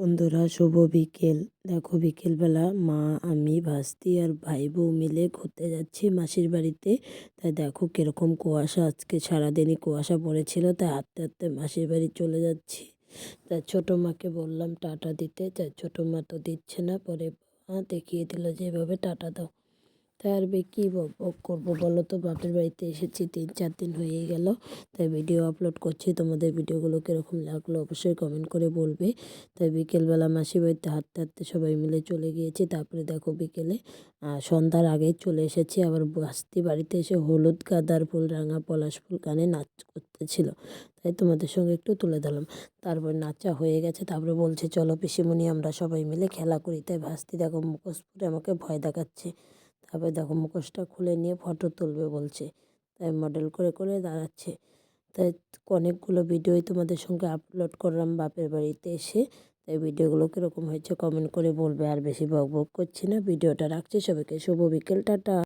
বন্ধুরা শুভ বিকেল। দেখো বিকেলবেলা মা, আমি, ভাস্তি আর ভাই বউ মিলে ঘুরতে যাচ্ছি মাসির বাড়িতে। তাই দেখো কিরকম কুয়াশা, আজকে সারাদিনই কুয়াশা পড়েছিল। তাই হাঁটতে হাঁটতে মাসির বাড়ি চলে যাচ্ছি। তাই ছোটো মাকে বললাম টাটা দিতে, তাই ছোটো মা তো দিচ্ছে না। পরে দেখিয়ে দিল যে এভাবে টাটা দাও। তাই আর কী বক করবো বলো তো, বাপের বাড়িতে এসেছি 3-4 দিন হয়ে গেল। তাই ভিডিও আপলোড করছি। তোমাদের ভিডিওগুলো কীরকম লাগলো অবশ্যই কমেন্ট করে বলবে। তাই বিকেলবেলা মাসির বাড়িতে হাঁটতে হাঁটতে সবাই মিলে চলে গিয়েছি। তারপরে দেখো বিকেলে সন্ধ্যার আগেই চলে এসেছি। আবার বাস্তি বাড়িতে এসে হলুদ গাঁদার ফুল, রাঙা পলাশ ফুল কানে নাচ করতেছিল। তাই তোমাদের সঙ্গে একটু তুলে ধরলাম। তারপর নাচা হয়ে গেছে, তারপরে বলছে চলো পিসিমণি আমরা সবাই মিলে খেলা করি। তাই ভাস্তি দেখো মুখোশ পরে আমাকে ভয় দেখাচ্ছে। তারপরে দেখো মুখোশটা খুলে নিয়ে ফটো তুলবে বলছে। তাই মডেল করে করে দাঁড়াচ্ছে। তাই অনেকগুলো ভিডিওই তোমাদের সঙ্গে আপলোড করলাম বাপের বাড়িতে এসে। তাই ভিডিওগুলো কীরকম হয়েছে কমেন্ট করে বলবে। আর বেশি বক বক করছি না, ভিডিওটা রাখছি। সবাইকে শুভ বিকেল, টাটা।